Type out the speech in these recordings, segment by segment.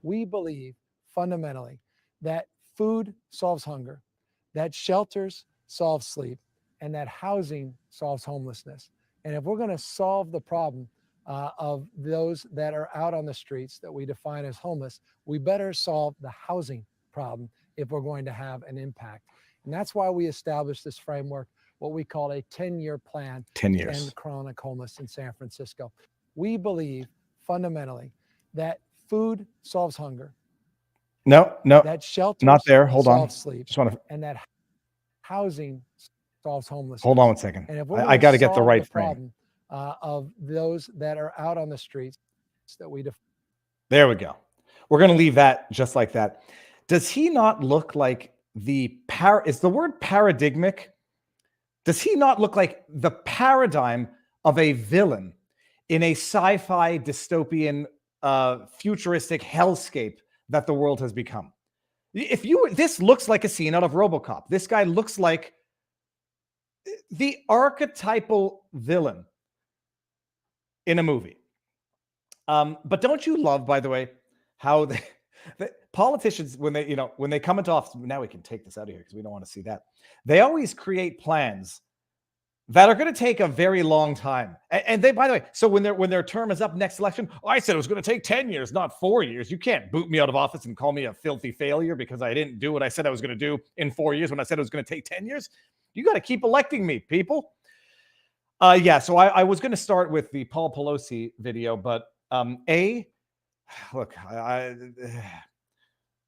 We believe fundamentally that food solves hunger, that shelters solve sleep, and that housing solves homelessness. And if we're going to solve the problem of those that are out on the streets that we define as homeless, we better solve the housing problem if we're going to have an impact. And that's why we established this framework, what we call a 10-year plan 10 to years. end chronic homelessness in San Francisco. We believe fundamentally that food solves hunger, No, that shelters not there. Hold on. solves sleep, Just want to and that housing solves homelessness. hold on 1 second. And if we're I got to get the solve right the frame. problem of those that are out on the streets that we There we go. We're going to leave that just like that. Does he not look like is the word paradigmic? Does he not look like the paradigm of a villain in a sci-fi dystopian futuristic hellscape that the world has become? This looks like a scene out of RoboCop. This guy looks like the archetypal villain in a movie. But don't you love, by the way, how the politicians, when they come into office, now we can take this out of here because we don't want to see that. They always create plans that are going to take a very long time. And they, by the way, so when their term is up next election, I said it was going to take 10 years, not 4 years. You can't boot me out of office and call me a filthy failure because I didn't do what I said I was going to do in 4 years when I said it was going to take 10 years. You got to keep electing me, people. So I was going to start with the Paul Pelosi video, but look,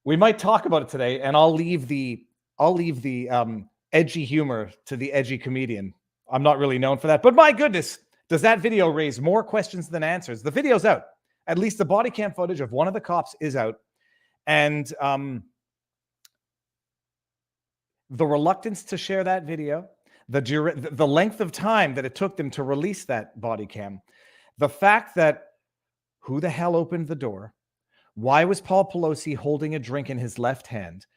we might talk about it today, and I'll leave the edgy humor to the edgy comedian. I'm not really known for that, but my goodness, does that video raise more questions than answers? The video's out. At least the body cam footage of one of the cops is out, and the reluctance to share that video, the length of time that it took them to release that body cam, the fact that who the hell opened the door? Why was Paul Pelosi holding a drink in his left hand?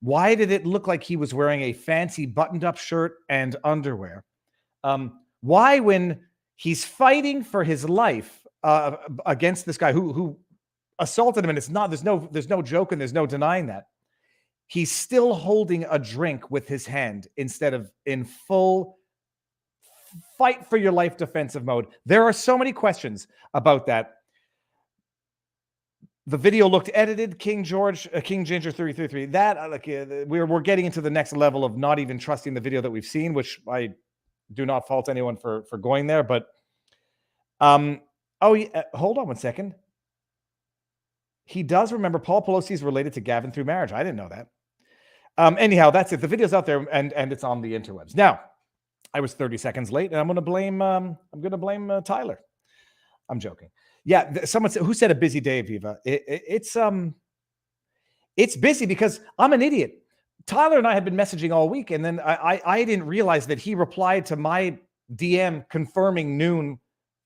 Why did it look like he was wearing a fancy buttoned-up shirt and underwear? Why, when he's fighting for his life against this guy who assaulted him, and there's no joke and there's no denying that, he's still holding a drink with his hand instead of in full fight for your life defensive mode? There are so many questions about that. The video looked edited. King Ginger 333. That we're getting into the next level of not even trusting the video that we've seen, which I do not fault anyone for going there. But hold on 1 second. He does remember Paul Pelosi is related to Gavin through marriage. I didn't know that. Anyhow, that's it. The video's out there and it's on the interwebs. Now, I was 30 seconds late, and I'm going to blame Tyler. I'm joking. Yeah, someone said, who said a busy day, Viva? It's busy because I'm an idiot. Tyler and I had been messaging all week, and then I didn't realize that he replied to my DM confirming noon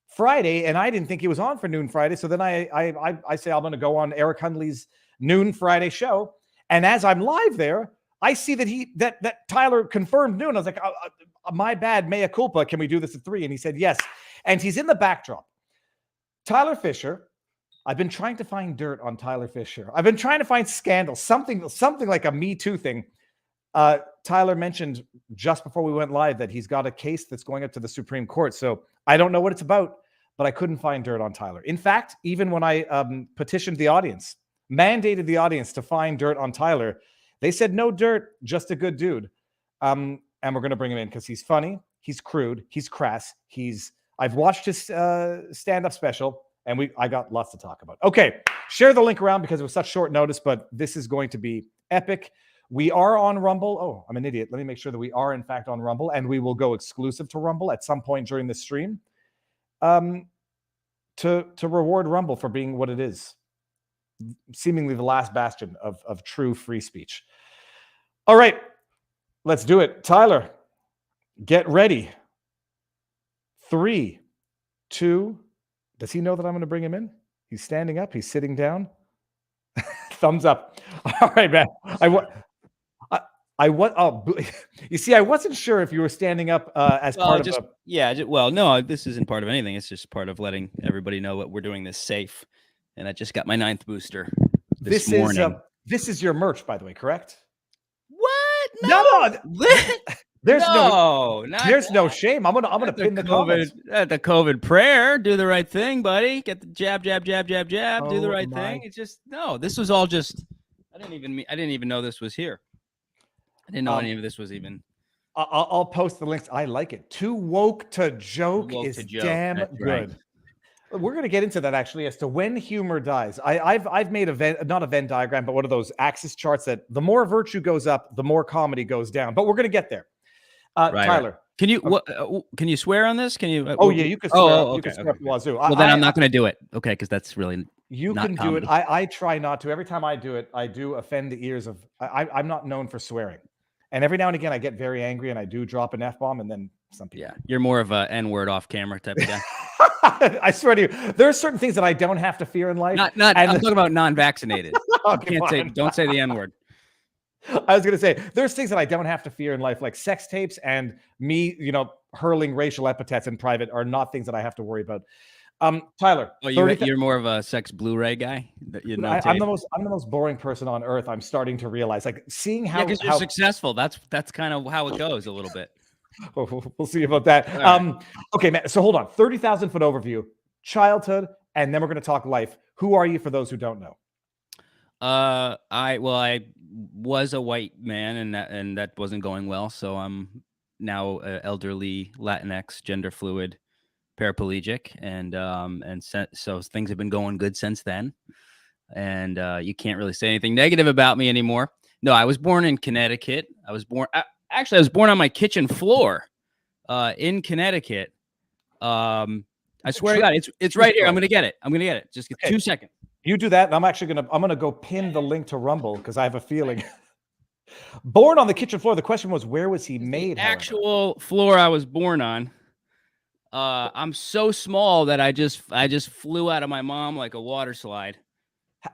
Friday, and I didn't think he was on for noon Friday. So then I say I'm going to go on Eric Hundley's noon Friday show, and as I'm live there, I see that Tyler confirmed noon. I was like, my bad, mea culpa. Can we do this at 3? And he said yes, and he's in the backdrop. Tyler Fischer. I've been trying to find dirt on Tyler Fischer. I've been trying to find scandal, something like a Me Too thing. Tyler mentioned just before we went live that he's got a case that's going up to the Supreme Court. So I don't know what it's about, but I couldn't find dirt on Tyler. In fact, even when I petitioned the audience, mandated the audience to find dirt on Tyler, they said no dirt, just a good dude. And we're going to bring him in because he's funny, he's crude, he's crass, I've watched his stand-up special, and I got lots to talk about. Okay, share the link around because it was such short notice, but this is going to be epic. We are on Rumble. Oh, I'm an idiot. Let me make sure that we are, in fact, on Rumble, and we will go exclusive to Rumble at some point during the stream to reward Rumble for being what it is, seemingly the last bastion of true free speech. All right, let's do it. Tyler, get ready. 3, 2. Does he know that I'm going to bring him in? He's standing up. He's sitting down. Thumbs up. All right, man. You see, I wasn't sure if you were standing up as part of a... Yeah, well, no, this isn't part of anything. It's just part of letting everybody know what we're doing this safe. And I just got my 9th booster. This morning. This is your merch, by the way, correct? What? No. There's no shame. I'm gonna pin the comments. At the COVID prayer, do the right thing, buddy. Get the jab, do the Oh right my- thing. It's just no. This was all just. I didn't even know this was here. I didn't know any of this was even. I'll post the links. I like it. Too woke to joke is damn That's good. right. We're going to get into that actually as to when humor dies. I've made not a Venn diagram, but one of those axis charts that the more virtue goes up, the more comedy goes down. But we're going to get there. Tyler, can you can you swear on this? Can you? Yeah, you can swear. Okay, you can swear up the wazoo. Well, then I'm not going to do it. Okay, because that's really. You not can comedy. do it. I try not to. Every time I do it, I do offend the ears of. I'm not known for swearing, and every now and again I get very angry and I do drop an F-bomb, and then some people. Yeah, you're more of a N-word off camera type of guy. I swear to you, there are certain things that I don't have to fear in life. I'm talking about non-vaccinated. Okay, Don't say the N-word. I was going to say there's things that I don't have to fear in life, like sex tapes and me, hurling racial epithets in private are not things that I have to worry about. Tyler, you're more of a sex Blu-ray guy. I'm the most boring person on earth. I'm starting to realize, like, seeing how because you're successful. That's kind of how it goes a little bit. We'll see about that. Right. Okay, man. So hold on. 30,000 foot overview, childhood, and then we're going to talk life. Who are you for those who don't know? I was a white man, and that wasn't going well. So I'm now elderly, Latinx, gender fluid, paraplegic, and so things have been going good since then. And you can't really say anything negative about me anymore. No, I was born in Connecticut. I was born on my kitchen floor, in Connecticut. I swear to God, it's right here. I'm gonna get it. Just get 2 seconds. You do that, and I'm gonna go pin the link to Rumble because I have a feeling. Born on the kitchen floor. The question was, where was he made? The actual floor I was born on. I'm so small that I just flew out of my mom like a water slide.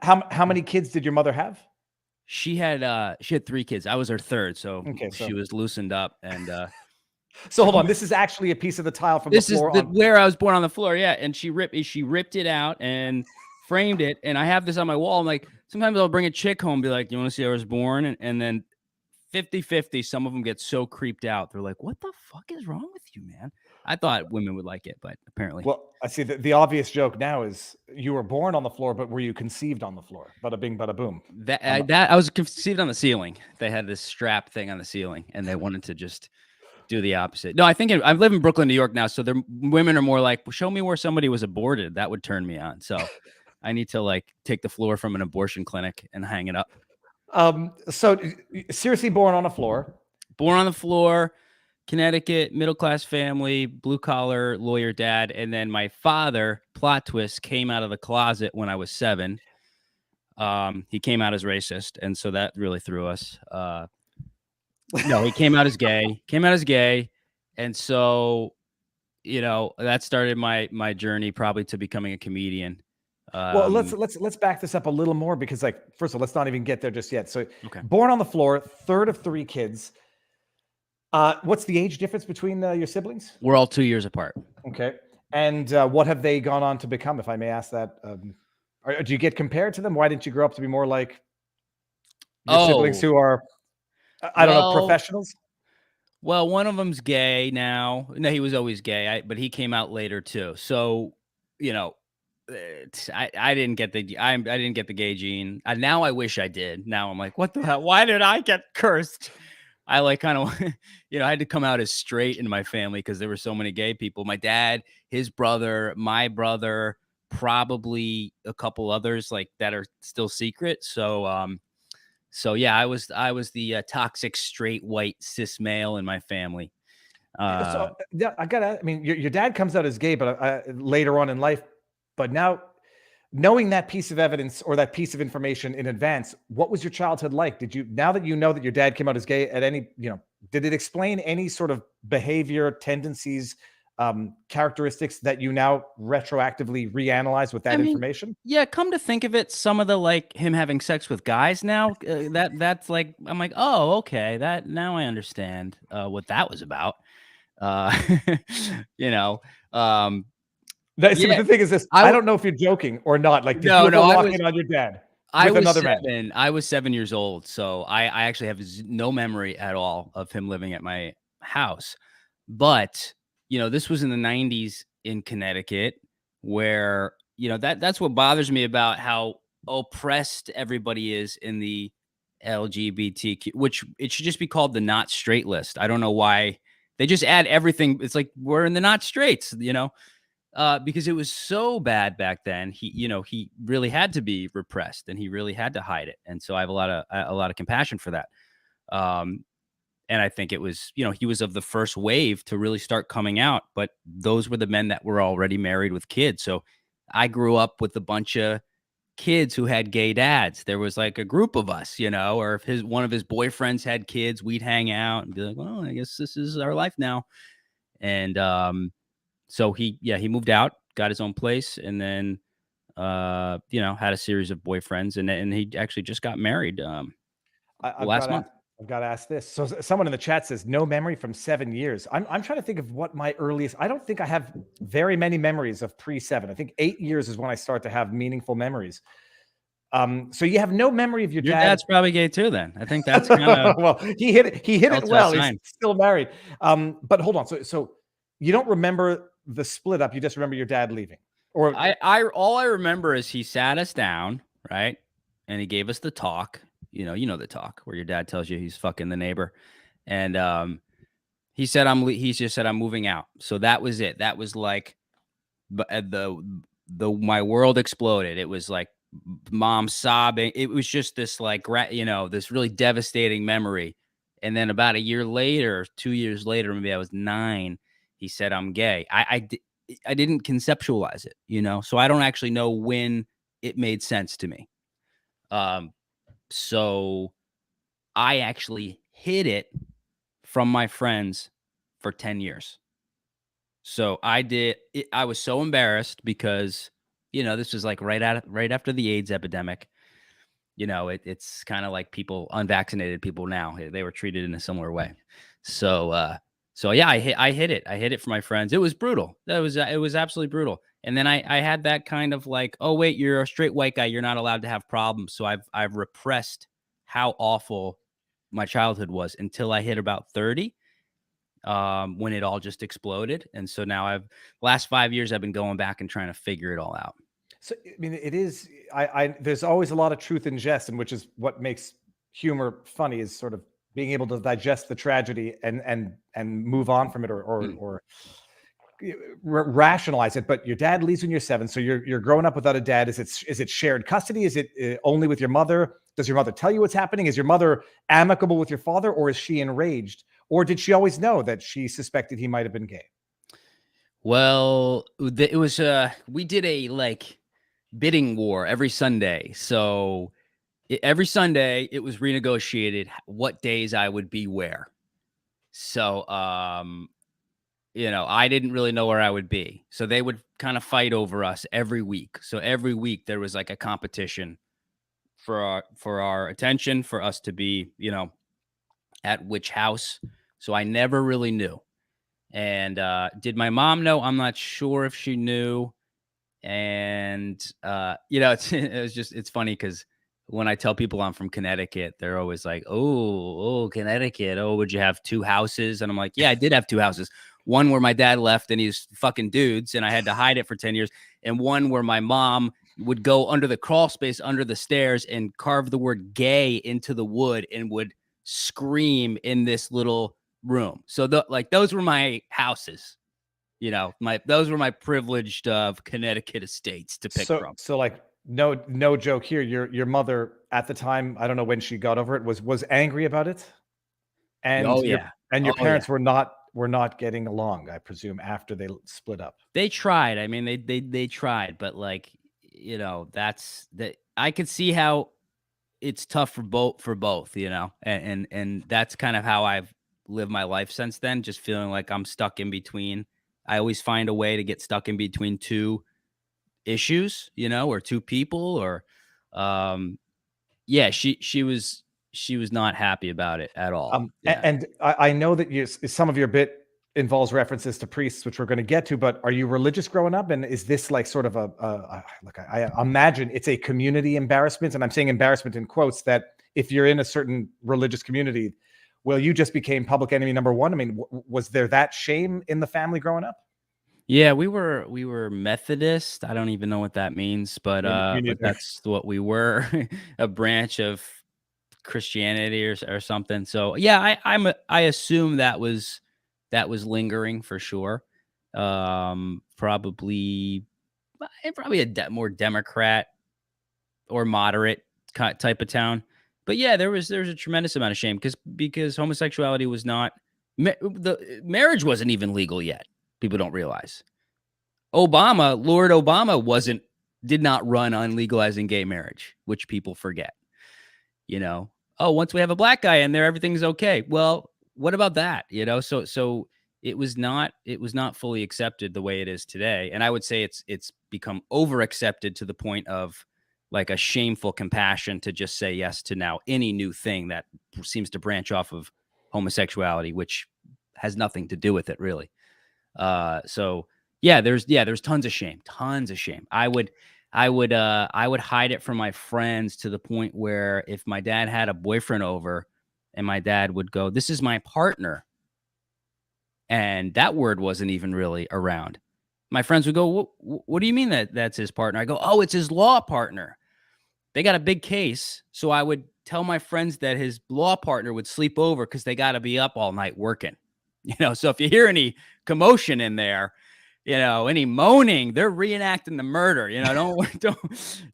How many kids did your mother have? She had 3 kids. I was her third, so she was loosened up and. So hold on, this is actually a piece of the tile from the floor. This is where I was born on the floor, yeah. And she ripped it out and framed it, and I have this on my wall. I'm like, sometimes I'll bring a chick home and be like, you want to see I was born? And then 50-50, some of them get so creeped out. They're like, what the fuck is wrong with you, man? I thought women would like it, but apparently. Well, I see the obvious joke now is you were born on the floor, but were you conceived on the floor? Bada bing, bada boom. I was conceived on the ceiling. They had this strap thing on the ceiling, and they wanted to just do the opposite. No, I think I live in Brooklyn, New York now, so women are more like, show me where somebody was aborted. That would turn me on. So I need to take the floor from an abortion clinic and hang it up. So seriously, born on a floor. Born on the floor. Connecticut, middle-class family, blue-collar lawyer dad. And then my father, plot twist, came out of the closet when I was 7. He came out as racist, and so that really threw us. No, he came out as gay. And so, that started my journey probably to becoming a comedian. Well, let's back this up a little more because, first of all, let's not even get there just yet. So born on the floor, third of 3 kids. What's the age difference between your siblings? We're all 2 years apart. Okay. And what have they gone on to become, if I may ask that? Do you get compared to them? Why didn't you grow up to be more like your siblings who are, I don't know, professionals? Well, one of them's gay now. No, he was always gay, but he came out later too. So, I didn't get the gay gene. Now I wish I did. Now I'm like, what the hell? Why did I get cursed? I kind of, I had to come out as straight in my family because there were so many gay people. My dad, his brother, my brother, probably a couple others that are still secret. So yeah, I was the toxic straight white cis male in my family. Your dad comes out as gay, but later on in life. But now, knowing that piece of evidence or that piece of information in advance, what was your childhood like? Now that you know that your dad came out as gay, did it explain any sort of behavior, tendencies, characteristics that you now retroactively reanalyze with that information? Yeah, come to think of it, some of the him having sex with guys now, that's I'm like, oh, okay, that now I understand what that was about. The thing is this: I don't know if you're joking or not. Did you walk in on your dad? with another man. I was 7 years old, so I actually have no memory at all of him living at my house. But, this was in the 90s in Connecticut where, that's what bothers me about how oppressed everybody is in the LGBTQ, which it should just be called the not straight list. I don't know why they just add everything. It's like we're in the not straights, because it was so bad back then. He really had to be repressed and he really had to hide it. And so I have a lot of compassion for that. And I think it was, he was of the first wave to really start coming out, but those were the men that were already married with kids. So I grew up with a bunch of kids who had gay dads. There was like a group of us, or if one of his boyfriends had kids, we'd hang out and be like, well, I guess this is our life now. And, so he moved out, got his own place, and then, had a series of boyfriends, and he actually just got married last month. I've got to ask this. So someone in the chat says no memory from 7 years. I'm trying to think of what my earliest. I don't think I have very many memories of pre-7. I think 8 years is when I start to have meaningful memories. So you have no memory of your dad. Dad's probably gay too. Then I think that's kind of well. He hit it well. He's still married. But hold on. So you don't remember the split up. You just remember your dad leaving. Or all I remember is he sat us down, right, and he gave us the talk. The talk where your dad tells you he's fucking the neighbor, and he just said I'm moving out. So that was it. That was like my world exploded. It was like mom sobbing. It was just this like this really devastating memory. And then about a year later, 2 years later, maybe I was 9. He said I'm gay. I didn't conceptualize it, so I don't actually know when it made sense to me. So I actually hid it from my friends for 10 years. So I was so embarrassed because, this was like right after the AIDS epidemic. It's kind of like unvaccinated people now, they were treated in a similar way. So yeah, I hid it. I hid it from my friends. It was brutal. It was absolutely brutal. And then I had that kind of like, oh wait, you're a straight white guy, you're not allowed to have problems. So I've repressed how awful my childhood was until I hit about 30, when it all just exploded. And so now last 5 years I've been going back and trying to figure it all out. So I mean, it is. There's always a lot of truth in jest, and which is what makes humor funny, is sort of being able to digest the tragedy and move on from it, or rationalize it. But your dad leaves when you're 7, so you're growing up without a dad. Is it shared custody? Is it only with your mother? Does your mother tell you what's happening? Is your mother amicable with your father, or is she enraged? Or did she always know that she suspected he might have been gay? Well, it was we did a like bidding war every Sunday. So every Sunday it was renegotiated what days I would be where. So I didn't really know where I would be. So they would kind of fight over us every week. So every week there was like a competition for our attention, for us to be, at which house. So I never really knew. And did my mom know? I'm not sure if she knew. And it's funny because when I tell people I'm from Connecticut, they're always like, oh, Connecticut. Oh, would you have 2 houses? And I'm like, yeah, I did have 2 houses. One where my dad left and he's fucking dudes and I had to hide it for 10 years. And one where my mom would go under the crawl space, under the stairs, and carve the word gay into the wood and would scream in this little room. So those were my houses. Those were my privileged Connecticut estates to pick from. So like, no joke here. Your mother at the time, I don't know when she got over it, was angry about it. And your parents were not getting along, I presume, after they split up. They tried. I mean, they tried, but that's that. I could see how it's tough for both, and that's kind of how I've lived my life since then. Just feeling like I'm stuck in between. I always find a way to get stuck in between 2 issues, or 2 people, or she was not happy about it at all. And I know that some of your bit involves references to priests, which we're going to get to. But are you religious growing up? And is this like sort of look, I imagine it's a community embarrassment. And I'm saying embarrassment in quotes, that if you're in a certain religious community, well, you just became public enemy number one. I mean, was there that shame in the family growing up? Yeah, we were Methodist. I don't even know what that means, but Me but neither. that's what we were, a branch of Christianity or something. So yeah, I assume that was lingering for sure. Probably probably more Democrat or moderate type of town. But yeah, there's a tremendous amount of shame because homosexuality was not the marriage wasn't even legal yet. People don't realize. Lord Obama did not run on legalizing gay marriage, which people forget. You know, oh, once we have a black guy in there, everything's okay. Well, what about that? You know, so it was not fully accepted the way it is today. And I would say it's become over accepted to the point of like a shameful compassion to just say yes to now any new thing that seems to branch off of homosexuality, which has nothing to do with it really. So yeah, there's tons of shame. I would hide it from my friends to the point where if my dad had a boyfriend over and my dad would go, "This is my partner." And that word wasn't even really around. My friends would go, "What do you mean that's his partner?" I go, "Oh, it's his law partner." They got a big case. So I would tell my friends that his law partner would sleep over because they got to be up all night working. You know, so if you hear any commotion in there, you know, any moaning, they're reenacting the murder. You know,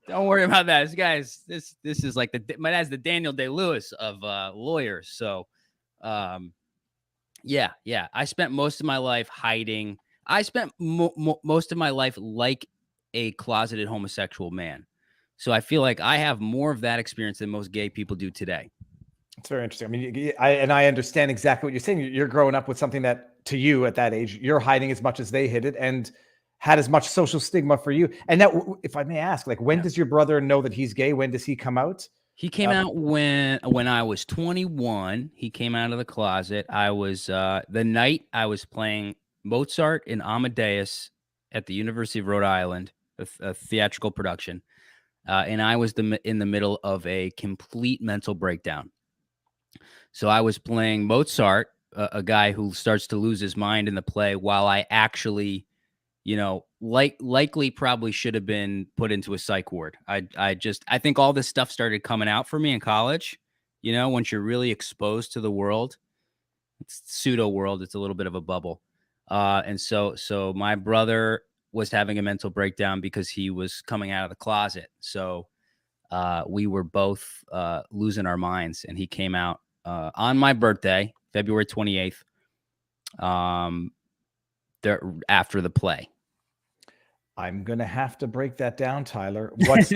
don't worry about that. This is like my dad's the Daniel Day-Lewis of lawyers. So, yeah. I spent most of my life hiding. I spent most of my life like a closeted homosexual man. So I feel like I have more of that experience than most gay people do today. It's very interesting. I mean, I understand exactly what you're saying. You're growing up with something that to you at that age, you're hiding as much as they hid it and had as much social stigma for you. And that, if I may ask, like, when does your brother know that he's gay? When does he come out? He came out when I was 21. He came out of the closet. I was the night I was playing Mozart and Amadeus at the University of Rhode Island, a theatrical production, and I was in the middle of a complete mental breakdown. So I was playing Mozart, a guy who starts to lose his mind in the play, while I actually, you know, likely probably should have been put into a psych ward. I think all this stuff started coming out for me in college. You know, once you're really exposed to the world, it's pseudo world. It's a little bit of a bubble. And so my brother was having a mental breakdown because he was coming out of the closet. So we were both losing our minds, and he came out on my birthday, February 28th, after the play. I'm going to have to break that down, Tyler. What's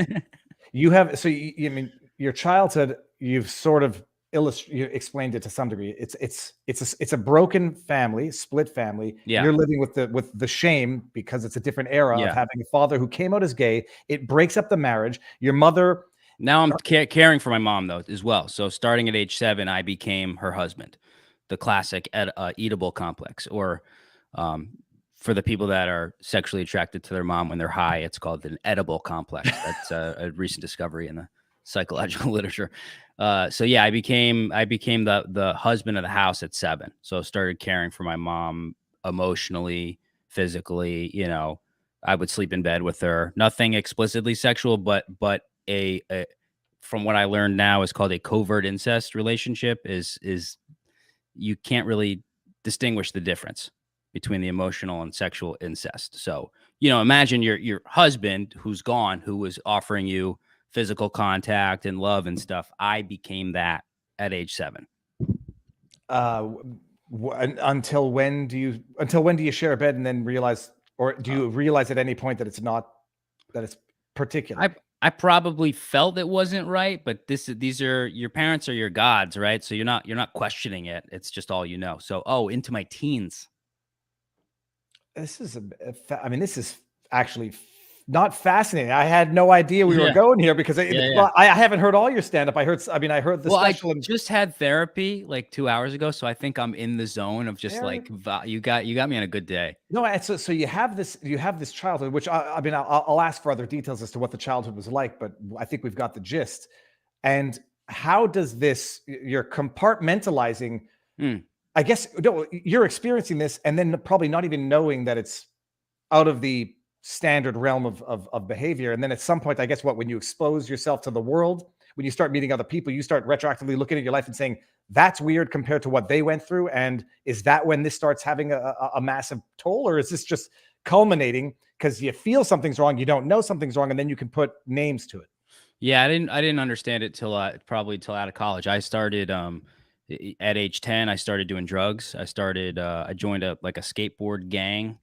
you have? So I mean, your childhood, you've sort of you explained it to some degree. It's a broken family, split family. Yeah. You're living with the shame because it's a different era of having a father who came out as gay. It breaks up the marriage. Your mother. Now I'm caring for my mom though as well. So starting at age 7, I became her husband, the classic eatable complex, or for the people that are sexually attracted to their mom when they're high, it's called an edible complex. That's a recent discovery in the psychological literature. So yeah, I became the husband of the house at 7. So I started caring for my mom emotionally, physically. You know, I would sleep in bed with her. Nothing explicitly sexual, but a from what I learned now is called a covert incest relationship. Is you can't really distinguish the difference between the emotional and sexual incest. So, you know, imagine your husband who's gone, who was offering you physical contact and love and stuff. I became that at age 7. Until when do you share a bed and then realize, or do you realize at any point that it's particular? I probably felt it wasn't right, but these are your parents are your gods, right? So you're not questioning it. It's just all you know. So, into my teens. This is this is actually not fascinating. I had no idea we were Yeah. going here because Yeah. I haven't heard all your stand up. I heard the Well, I special. And just had therapy like 2 hours ago, so I think I'm in the zone of just like you got me on a good day. no, so you have this childhood, which I'll ask for other details as to what the childhood was like, but I think we've got the gist. And how does you're compartmentalizing? Mm. I guess no, you're experiencing this, and then probably not even knowing that it's out of the standard realm of behavior. And then at some point, I guess when you expose yourself to the world, when you start meeting other people, you start retroactively looking at your life and saying, that's weird compared to what they went through. And is that when this starts having a massive toll, or is this just culminating because you feel something's wrong, you don't know something's wrong, and then you can put names to it? Yeah, I didn't understand it probably till out of college. I started at age 10. I started doing drugs. I joined a skateboard gang.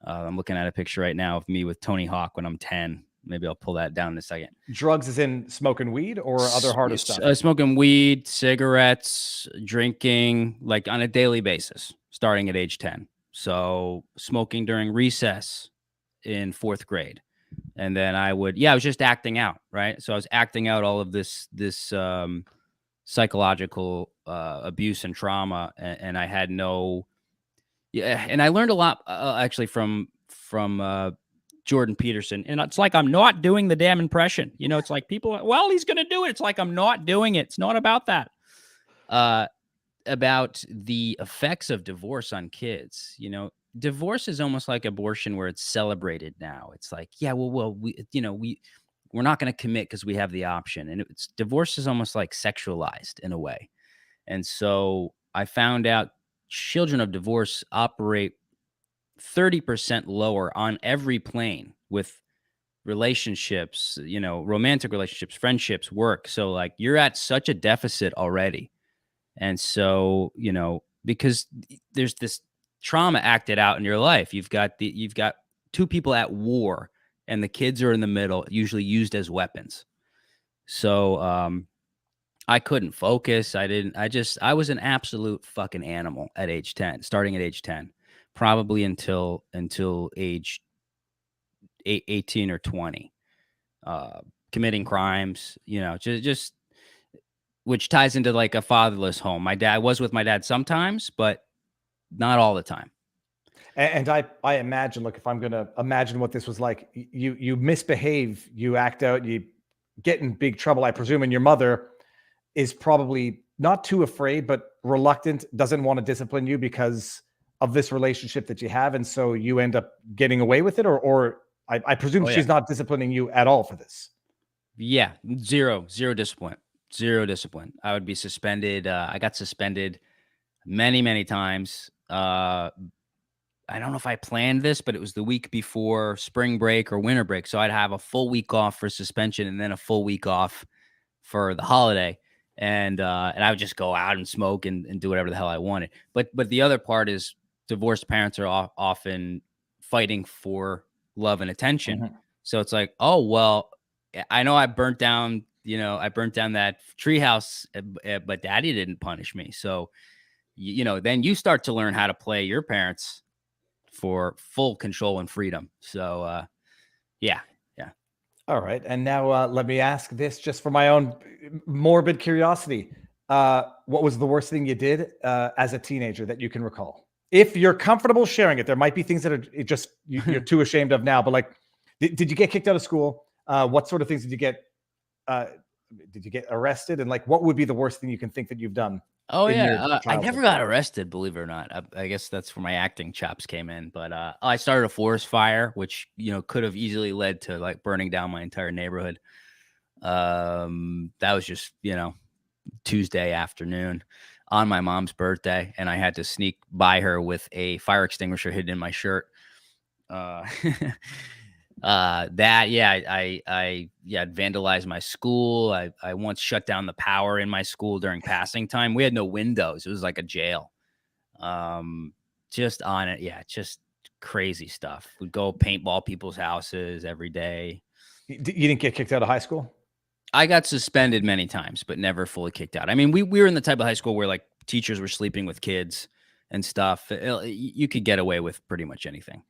I'm looking at a picture right now of me with Tony Hawk when I'm 10. Maybe I'll pull that down in a second. Drugs is in smoking weed or other harder stuff? Smoking weed, cigarettes, drinking, like on a daily basis, starting at age 10. So smoking during recess in 4th grade. And then I was just acting out, right? So I was acting out all of this psychological abuse and trauma, and I had no. Yeah, and I learned a lot actually from Jordan Peterson, and it's like I'm not doing the damn impression. It's like people, well, he's going to do it. It's like I'm not doing it. It's not about that. About the effects of divorce on kids. Divorce is almost like abortion, where it's celebrated now. It's like, yeah, well, we're not going to commit because we have the option, and divorce is almost like sexualized in a way. And so I found out children of divorce operate 30% lower on every plane with relationships, romantic relationships, friendships, work. So like you're at such a deficit already. And so, because there's this trauma acted out in your life, you've got 2 people at war and the kids are in the middle, usually used as weapons. So, I couldn't focus. I was an absolute fucking animal at age 10, starting at age 10, probably until age 18 or 20, committing crimes, just which ties into like a fatherless home. I was with my dad sometimes, but not all the time. And I imagine, look, if I'm going to imagine what this was like, you misbehave, you act out, you get in big trouble, I presume, and your mother is probably not too afraid, but reluctant, doesn't want to discipline you because of this relationship that you have. And so you end up getting away with it, or I presume she's not disciplining you at all for this. Yeah. Zero discipline. Zero discipline. I would be suspended. I got suspended many, many times. I don't know if I planned this, but it was the week before spring break or winter break. So I'd have a full week off for suspension and then a full week off for the holiday. And I would just go out and smoke and do whatever the hell I wanted. But the other part is divorced parents are often fighting for love and attention. Mm-hmm. So it's like, oh, well, I know I burnt down that treehouse, but daddy didn't punish me. So, then you start to learn how to play your parents for full control and freedom. So, yeah. All right. And now let me ask this just for my own morbid curiosity. What was the worst thing you did as a teenager that you can recall? If you're comfortable sharing it, there might be things that are just you're too ashamed of now, but like, did you get kicked out of school? What sort of things did you get? Did you get arrested? And like, what would be the worst thing you can think that you've done? Oh, yeah. I never got arrested, believe it or not. I guess that's where my acting chops came in. But I started a forest fire, which, could have easily led to like burning down my entire neighborhood. That was just, Tuesday afternoon on my mom's birthday. And I had to sneak by her with a fire extinguisher hidden in my shirt. I vandalized my school. I once shut down the power in my school during passing time. We had no windows. It was like a jail. Just on it. Yeah. Just crazy stuff. We'd go paintball people's houses every day. You didn't get kicked out of high school? I got suspended many times, but never fully kicked out. I mean, we were in the type of high school where like teachers were sleeping with kids and stuff. You could get away with pretty much anything.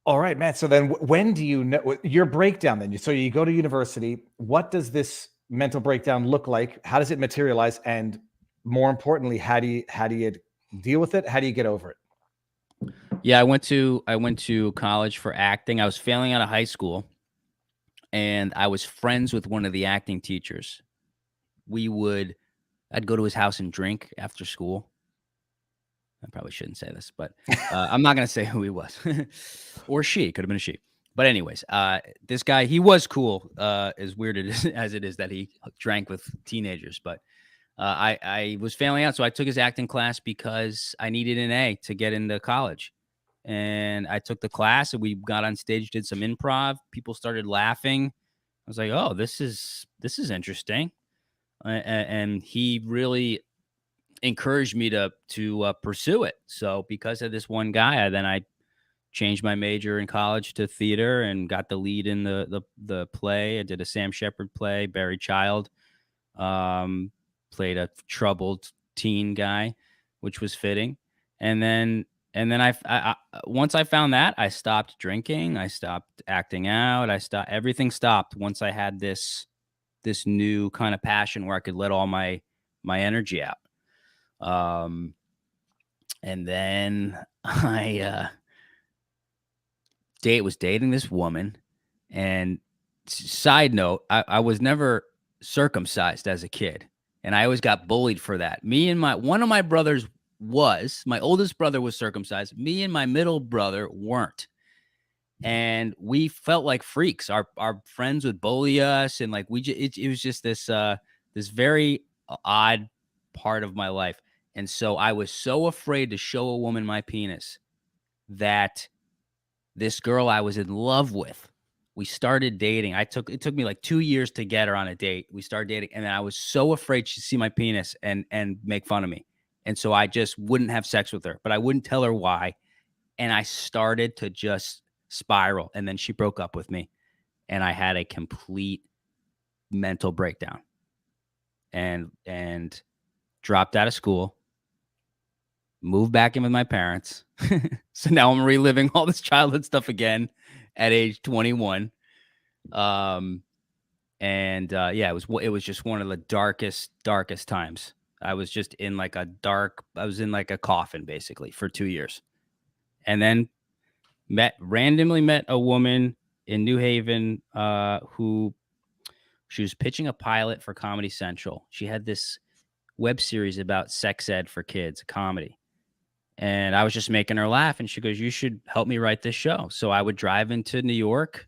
All right, man. So then when do you know your breakdown then? So you go to university. What does this mental breakdown look like? How does it materialize? And more importantly, how do you deal with it? How do you get over it? Yeah, I went to college for acting. I was failing out of high school, and I was friends with one of the acting teachers. I'd go to his house and drink after school. I probably shouldn't say this, but I'm not going to say who he was or she. Could have been a she. But anyways, this guy, he was cool, as weird as it is that he drank with teenagers. But I was failing out, so I took his acting class because I needed an A to get into college. And I took the class, and we got on stage, did some improv. People started laughing. I was like, oh, this is interesting. And he really encouraged me to pursue it. So because of this one guy, I changed my major in college to theater and got the lead in the play. I did a Sam Shepard play, Buried Child. Played a troubled teen guy, which was fitting. And then I once I found that, I stopped drinking, I stopped acting out, everything stopped once I had this new kind of passion where I could let all my energy out. And then I was dating this woman, and side note, I was never circumcised as a kid, and I always got bullied for that. One of my brothers my oldest brother was circumcised. Me and my middle brother weren't. And we felt like freaks. Our friends would bully us, and like it was just this very odd part of my life. And so I was so afraid to show a woman my penis that this girl I was in love with, we started dating. It took me like 2 years to get her on a date. We started dating, and then I was so afraid she'd see my penis and make fun of me. And so I just wouldn't have sex with her, but I wouldn't tell her why. And I started to just spiral, and then she broke up with me, and I had a complete mental breakdown and dropped out of school, moved back in with my parents. So now I'm reliving all this childhood stuff again at age 21. Yeah, it was just one of the darkest times. I was just in like I was in like a coffin basically for 2 years. And then randomly met a woman in New Haven who she was pitching a pilot for Comedy Central. She had this web series about sex ed for kids, a comedy. And I was just making her laugh, and she goes, "You should help me write this show." So I would drive into New York,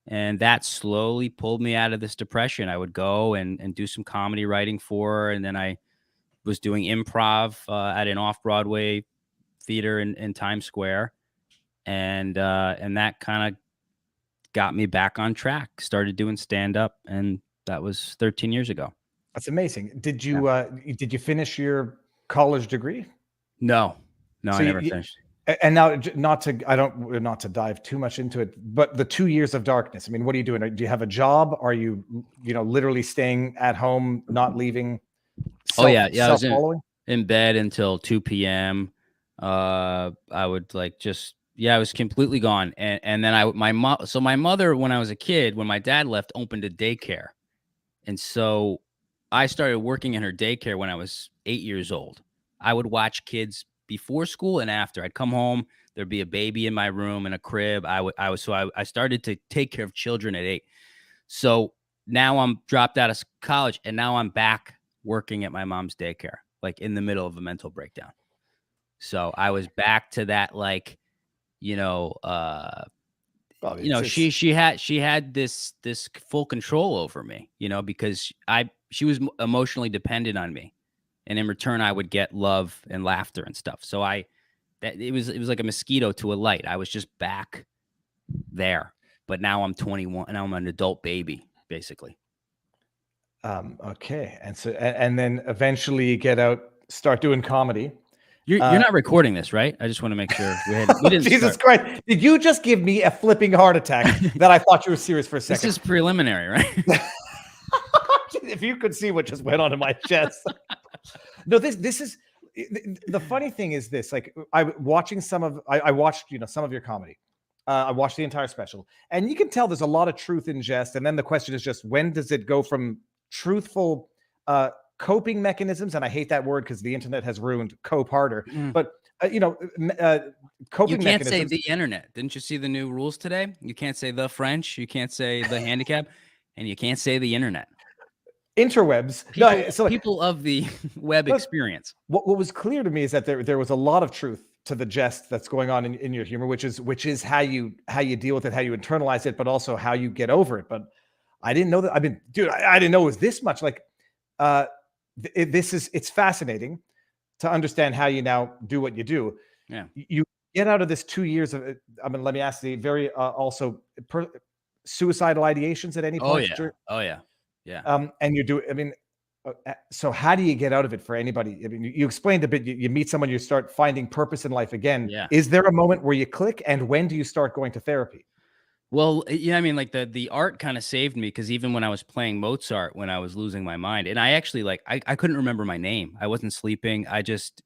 and that slowly pulled me out of this depression. I would go and do some comedy writing for her, and then I was doing improv at an off-Broadway theater in Times Square. And that kind of got me back on track. Started doing stand-up, and that was 13 years ago. That's amazing. Did you finish your college degree? No, So I never finished. And now, not to dive too much into it, but the 2 years of darkness. I mean, what are you doing? Do you have a job? Are you literally staying at home, not leaving? I was in bed until 2 p.m. I would I was completely gone. And then my mother, when I was a kid, when my dad left, opened a daycare. And so I started working in her daycare when I was 8 years old. I would watch kids before school and after. I'd come home, there'd be a baby in my room in a crib. I started to take care of children at 8. So now I'm dropped out of college, and now I'm back working at my mom's daycare, like in the middle of a mental breakdown. So I was back to that, she had this full control over me, because she was emotionally dependent on me, and in return I would get love and laughter and stuff. So it was like a mosquito to a light. I was just back there, but now I'm 21 and I'm an adult baby, basically. Okay, and so and then eventually you get out, start doing comedy. You're not recording this, right? I just want to make sure we didn't. Jesus Christ! Did you just give me a flipping heart attack that I thought you were serious for a second? This is preliminary, right? If you could see what just went on in my chest. No, this is the funny thing is this. Like I watched some of your comedy. I watched the entire special, and you can tell there's a lot of truth in jest. And then the question is just, when does it go from truthful coping mechanisms? And I hate that word because the internet has ruined cope harder. But coping You can't say mechanisms. the internet. Didn't you see the new rules today? You can't say the French. You can't say the handicap, and you can't say the internet. Interwebs. People of the web experience. What was clear to me is that there was a lot of truth to the jest that's going on in your humor, which is how you deal with it, how you internalize it, but also how you get over it. But I didn't know that. I mean, dude, I didn't know it was this much. Like, it's fascinating to understand how you now do what you do. Yeah. You get out of this 2 years of, I mean, let me ask the very also suicidal ideations at any point. Oh yeah. And you do, I mean, so how do you get out of it for anybody? I mean, you explained a bit, you meet someone, you start finding purpose in life again. Yeah. Is there a moment where you click, and when do you start going to therapy? Well, yeah, I mean, like the art kind of saved me, because even when I was playing Mozart, when I was losing my mind, and I actually I couldn't remember my name. I wasn't sleeping. It just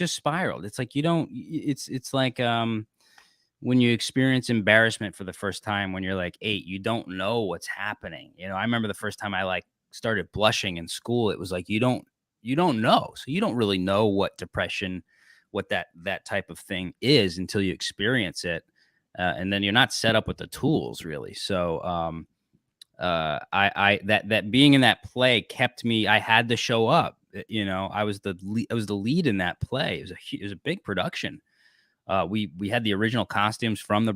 spiraled. It's like it's like when you experience embarrassment for the first time when you're like 8, you don't know what's happening. I remember the first time I started blushing in school. It was like you don't know, so you don't really know what depression, what that type of thing is until you experience it. And then you're not set up with the tools really. So that being in that play kept me. I had to show up. I was the lead in that play. It was a big production. We had the original costumes from the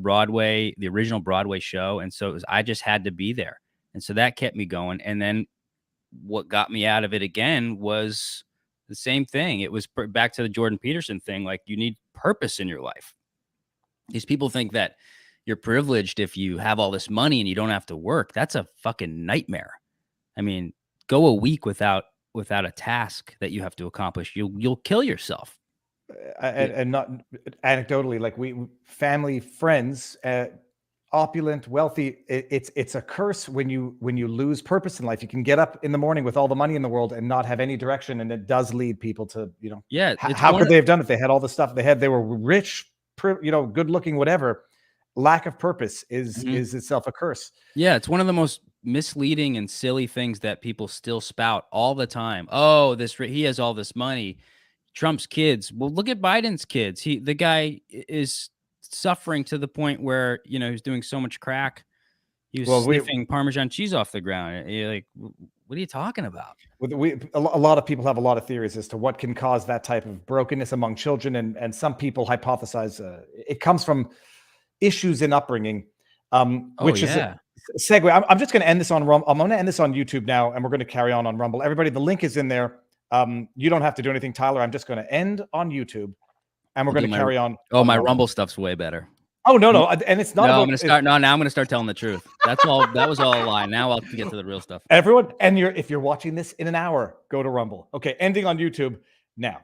original Broadway show, and so I just had to be there, and so that kept me going. And then what got me out of it again was the same thing. It was back to the Jordan Peterson thing. Like, you need purpose in your life. These people think that you're privileged if you have all this money and you don't have to work. That's a fucking nightmare. I mean, go a week without a task that you have to accomplish. You'll kill yourself. And not anecdotally, like family, friends, opulent, wealthy. It's a curse when you lose purpose in life. You can get up in the morning with all the money in the world and not have any direction, and it does lead people to Yeah. How could they have done it? They had all the stuff they had. They were rich, good looking, whatever. Lack of purpose is itself a curse. Yeah, it's one of the most misleading and silly things that people still spout all the time. Oh, he has all this money. Trump's kids. Well, look at Biden's kids. The guy is suffering to the point where he's doing so much crack. He was sniffing Parmesan cheese off the ground. You're like, what are you talking about? A lot of people have a lot of theories as to what can cause that type of brokenness among children, and some people hypothesize it comes from issues in upbringing, which is a segue. I'm just going to end this on Rumble. I'm going to end this on YouTube now, and we're going to carry on Rumble. Everybody, the link is in there. You don't have to do anything, Tyler. I'm just going to end on YouTube, and we're going to carry on. Oh, my Rumble stuff's way better. Oh, no. And it's not. No, I'm going to start. No, now I'm going to start telling the truth. That's all. That was all a lie. Now I'll get to the real stuff. Everyone, and if you're watching this in an hour, go to Rumble. Okay, ending on YouTube now.